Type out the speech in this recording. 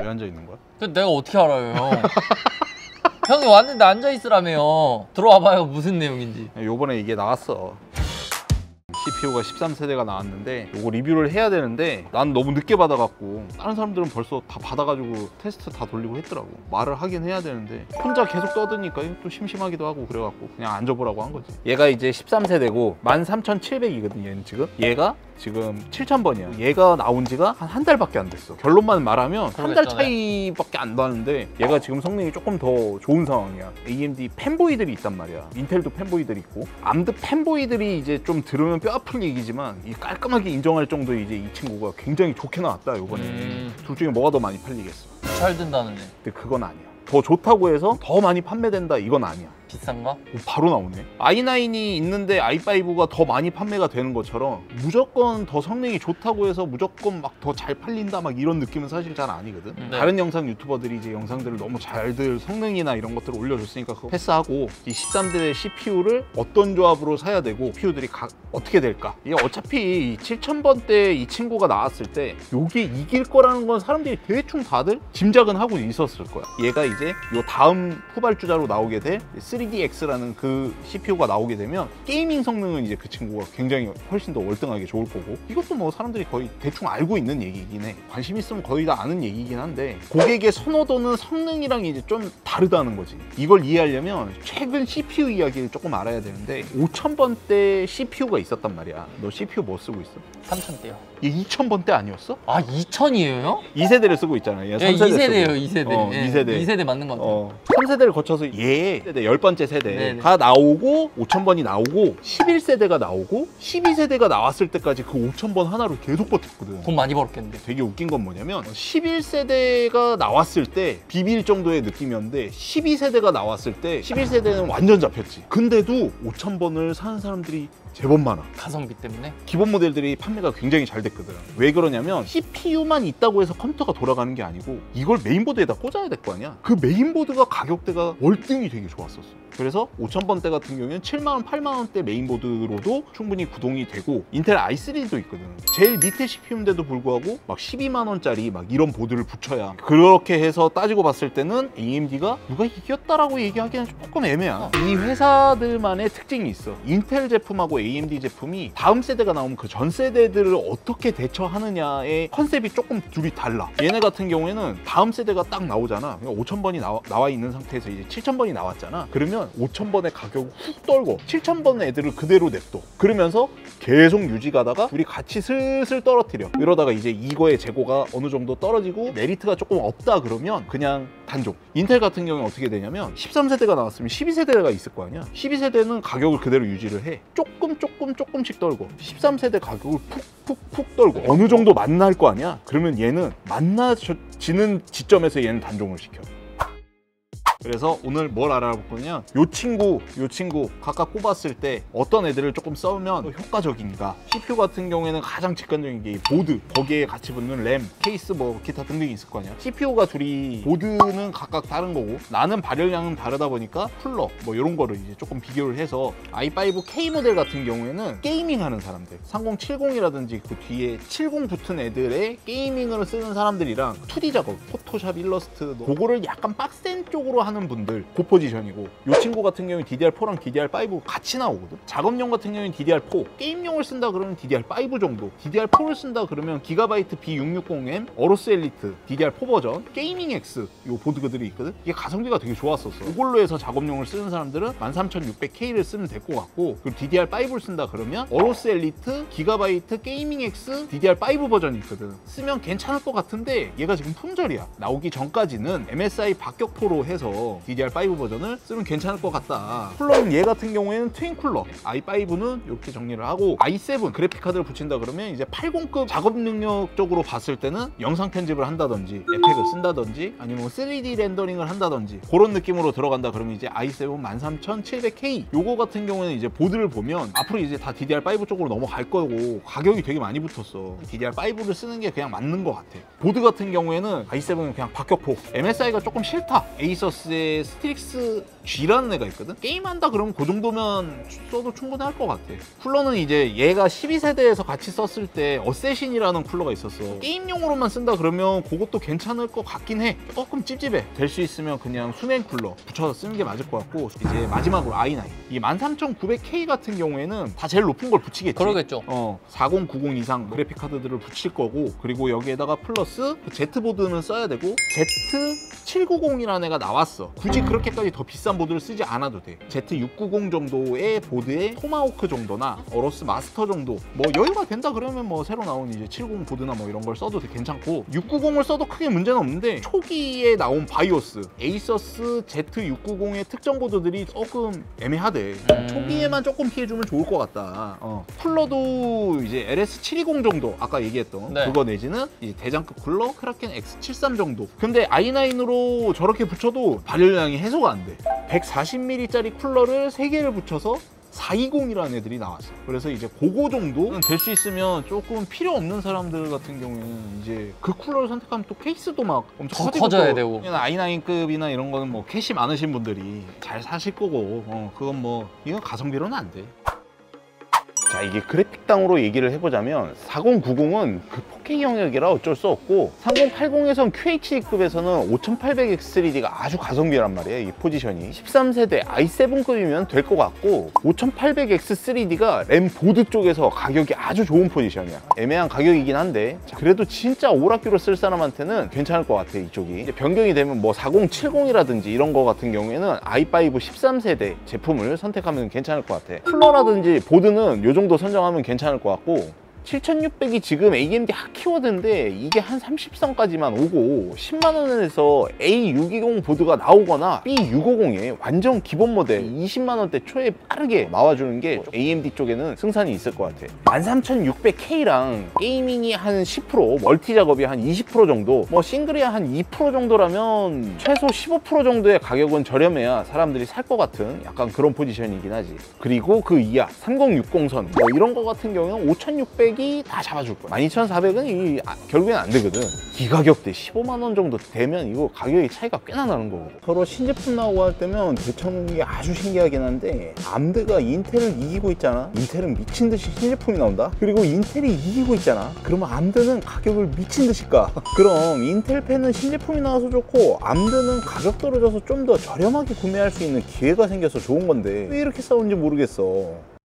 왜 앉아 있는 거야? 내가 어떻게 알아요, 형? 형이 왔는데 앉아 있으라며요. 들어와봐요, 무슨 내용인지. 요번에 이게 나왔어. CPU가 13세대가 나왔는데 요거 리뷰를 해야 되는데 난 너무 늦게 받아갖고 다른 사람들은 벌써 다 받아가지고 테스트 다 돌리고 했더라고. 말을 하긴 해야 되는데 혼자 계속 떠드니까 또 심심하기도 하고 그래갖고 그냥 앉아보라고 한 거지. 얘가 이제 13세대고 13,700이거든 얘는 지금. 얘가 지금 7,000번이야. 얘가 나온 지가 한 달밖에 안 됐어. 결론만 말하면 한 달 차이밖에 안 나는데 얘가 지금 성능이 조금 더 좋은 상황이야. AMD 팬보이들이 있단 말이야. 인텔도 팬보이들이 있고 암드 팬보이들이 이제 좀 들으면 뼈 아픈 얘기지만 이 깔끔하게 인정할 정도의 이제 이 친구가 굉장히 좋게 나왔다 요번에. 둘 중에 뭐가 더 많이 팔리겠어? 잘 된다는데. 근데 그건 아니야. 더 좋다고 해서 더 많이 판매된다 이건 아니야. 비싼가? 바로 나오네. i9이 있는데 i5가 더 많이 판매가 되는 것처럼 무조건 더 성능이 좋다고 해서 무조건 막 더 잘 팔린다 막 이런 느낌은 사실 잘 아니거든. 네. 다른 영상 유튜버들이 이제 영상들을 너무 잘들 성능이나 이런 것들을 올려줬으니까 그거 패스하고 이 13세대 CPU를 어떤 조합으로 사야 되고 CPU들이 어떻게 될까? 이게 어차피 7000번대 이 친구가 나왔을 때 요게 이길 거라는 건 사람들이 대충 다들 짐작은 하고 있었을 거야. 얘가 이제 요 다음 후발주자로 나오게 될 3DX라는 그 CPU가 나오게 되면 게이밍 성능은 이제 그 친구가 굉장히 훨씬 더 월등하게 좋을 거고 이것도 뭐 사람들이 거의 대충 알고 있는 얘기긴 해. 관심 있으면 거의 다 아는 얘기긴 한데 고객의 선호도는 성능이랑 이제 좀 다르다는 거지. 이걸 이해하려면 최근 CPU 이야기를 조금 알아야 되는데 5000번대 CPU가 있었단 말이야. 너 CPU 뭐 쓰고 있어? 3000대요. 얘 2000번대 아니었어? 아, 2000이에요? 2세대를 쓰고 있잖아. 얘 3세대 2세대예요, 쓰고. 2세대. 예, 2세대. 2세대 맞는 것 같아요. 3세대를 거쳐서 얘 세대 10번째 세대가 나오고 5000번이 나오고 11세대가 나오고 12세대가 나왔을 때까지 그 5000번 하나로 계속 버텼거든. 돈 많이 벌었겠는데. 되게 웃긴 건 뭐냐면 11세대가 나왔을 때 비빌 정도의 느낌이었는데 12세대가 나왔을 때 11세대는 완전 잡혔지. 근데도 5000번을 사는 사람들이 제법 많아. 가성비 때문에? 기본 모델들이 판매가 굉장히 잘 됐거든. 왜 그러냐면 CPU만 있다고 해서 컴퓨터가 돌아가는 게 아니고 이걸 메인보드에다 꽂아야 될 거 아니야. 그 메인보드가 가격대가 월등히 되게 좋았었어. 그래서 5000번대 같은 경우에는 7만원, 8만원대 메인보드로도 충분히 구동이 되고 인텔 i3도 있거든. 제일 밑에 CPU인데도 불구하고 막 12만원짜리 막 이런 보드를 붙여야 그렇게 해서 따지고 봤을 때는 AMD가 누가 이겼다라고 얘기하기는 조금 애매야. 이 회사들만의 특징이 있어. 인텔 제품하고 AMD 제품이 다음 세대가 나오면 그 전 세대들을 어떻게 대처하느냐의 컨셉이 조금 둘이 달라. 얘네 같은 경우에는 다음 세대가 딱 나오잖아. 5000번이 나와 있는 상태에서 이제 7000번이 나왔잖아. 그러면 5000번의 가격을 훅 떨고 7000번 애들을 그대로 냅둬. 그러면서 계속 유지가다가 둘이 같이 슬슬 떨어뜨려. 이러다가 이제 이거의 재고가 어느 정도 떨어지고 메리트가 조금 없다 그러면 그냥 단종. 인텔 같은 경우는 어떻게 되냐면 13세대가 나왔으면 12세대가 있을 거 아니야. 12세대는 가격을 그대로 유지를 해. 조금씩 떨고 13세대 가격을 푹 떨고 어느 정도 만날 거 아니야. 그러면 얘는 만나지는 지점에서 얘는 단종을 시켜. 그래서 오늘 뭘 알아볼 거냐, 요 친구 각각 꼽았을 때 어떤 애들을 조금 써면 효과적인가. CPU 같은 경우에는 가장 직관적인 게 보드, 거기에 같이 붙는 램, 케이스 뭐 기타 등등이 있을 거 아니야. CPU가 둘이 보드는 각각 다른 거고 나는 발열량은 다르다 보니까 쿨러 뭐 이런 거를 이제 조금 비교를 해서 i5K 모델 같은 경우에는 게이밍 하는 사람들 3070이라든지 그 뒤에 70 붙은 애들의 게이밍을 쓰는 사람들이랑 2D 작업, 포토샵, 일러스트 그거를 약간 빡센 쪽으로 하는 분들 그 포지션이고, 이 친구 같은 경우는 DDR4랑 DDR5 같이 나오거든. 작업용 같은 경우는 DDR4, 게임용을 쓴다 그러면 DDR5 정도, DDR4를 쓴다 그러면 기가바이트 B660M, 어로스 엘리트, DDR4 버전, 게이밍 X 요 보드들이 있거든. 이게 가성비가 되게 좋았었어. 이걸로 해서 작업용을 쓰는 사람들은 13600K를 쓰면 될 것 같고, 그리고 DDR5를 쓴다 그러면 어로스 엘리트, 기가바이트, 게이밍 X, DDR5 버전이 있거든. 쓰면 괜찮을 것 같은데 얘가 지금 품절이야. 나오기 전까지는 MSI 박격포로 해서 DDR5 버전을 쓰면 괜찮을 것 같다. 쿨러는 얘 같은 경우에는 트윈 쿨러, i5는 이렇게 정리를 하고 i7 그래픽 카드를 붙인다 그러면 이제 80급 작업 능력 쪽으로 봤을 때는 영상 편집을 한다든지 에펙을 쓴다든지 아니면 3D 렌더링을 한다든지 그런 느낌으로 들어간다 그러면 이제 i7 13700K 요거 같은 경우에는 이제 보드를 보면 앞으로 이제 다 DDR5 쪽으로 넘어갈 거고 가격이 되게 많이 붙었어. DDR5를 쓰는 게 그냥 맞는 것 같아. 보드 같은 경우에는 i7은 그냥 박격포, MSI가 조금 싫다, 에이서스 ASUS의 스트릭스 G라는 애가 있거든? 게임한다 그러면 그 정도면 써도 충분할 것 같아. 쿨러는 이제 얘가 12세대에서 같이 썼을 때 어쌔신이라는 쿨러가 있었어. 게임용으로만 쓴다 그러면 그것도 괜찮을 것 같긴 해. 조금 찝찝해. 될 수 있으면 그냥 수냉 쿨러 붙여서 쓰는 게 맞을 것 같고, 이제 마지막으로 i9. 이 13900K 같은 경우에는 다 제일 높은 걸 붙이겠지. 그러겠죠. 4090 이상 그래픽 카드들을 붙일 거고, 그리고 여기에다가 플러스 Z보드는 써야 되고, Z790이라는 애가 나왔어. 굳이 그렇게까지 더 비싼 보드를 쓰지 않아도 돼. Z690 정도의 보드에 토마호크 정도나 어로스 마스터 정도 뭐 여유가 된다 그러면 뭐 새로 나온 이제 70 보드나 뭐 이런 걸 써도 괜찮고, 690을 써도 크게 문제는 없는데 초기에 나온 바이오스 에이서스 Z690의 특정 보드들이 조금 애매하대. 초기에만 조금 피해주면 좋을 것 같다. 쿨러도 이제 LS720 정도 아까 얘기했던 네. 그거 내지는 이제 대장급 쿨러 크라켄 X73 정도. 근데 i9으로 저렇게 붙여도 발열량이 해소가 안 돼. 140mm짜리 쿨러를 3개를 붙여서 420이라는 애들이 나왔어. 그래서 이제 그거 정도는 될 수 있으면, 조금 필요 없는 사람들 같은 경우에는 이제 그 쿨러를 선택하면 또 케이스도 막 엄청 더 커져야 되고. i9급이나 이런 거는 뭐 캐시 많으신 분들이 잘 사실 거고, 그건 뭐 이건 가성비로는 안 돼. 자, 이게 그래픽당으로 얘기를 해보자면 4090은 그 4K 영역이라 어쩔 수 없고, 3080에선 QHD급에서는 5800X3D가 아주 가성비란 말이에요. 이 포지션이 13세대 i7급이면 될 것 같고, 5800X3D가 램 보드 쪽에서 가격이 아주 좋은 포지션이야. 애매한 가격이긴 한데 그래도 진짜 오락기로 쓸 사람한테는 괜찮을 것 같아. 이쪽이 이제 변경이 되면 뭐 4070이라든지 이런 거 같은 경우에는 i5 13세대 제품을 선택하면 괜찮을 것 같아. 쿨러라든지 보드는 요 정도 선정하면 괜찮을 것 같고, 7600이 지금 AMD 핫키워드인데 이게 한 30선까지만 오고 10만원에서 A620 보드가 나오거나 B650에 완전 기본 모델 20만원대 초에 빠르게 나와주는 게 AMD 쪽에는 승산이 있을 것 같아. 13600K랑 게이밍이 한 10%, 멀티 작업이 한 20% 정도, 뭐 싱글이야 한 2% 정도라면 최소 15% 정도의 가격은 저렴해야 사람들이 살 것 같은 약간 그런 포지션이긴 하지. 그리고 그 이하 3060선 뭐 이런 거 같은 경우는 5600이 다 잡아줄 거야. 12400은 결국엔 안 되거든. 이 가격대 15만원 정도 되면 이거 가격이 차이가 꽤나 나는 거고. 서로 신제품 나오고 할 때면 대처하는 게 아주 신기하긴 한데, 암드가 인텔을 이기고 있잖아. 인텔은 미친 듯이 신제품이 나온다. 그리고 인텔이 이기고 있잖아. 그러면 암드는 가격을 미친 듯이 까. 그럼 인텔 팬은 신제품이 나와서 좋고, 암드는 가격 떨어져서 좀 더 저렴하게 구매할 수 있는 기회가 생겨서 좋은 건데 왜 이렇게 싸우는지 모르겠어.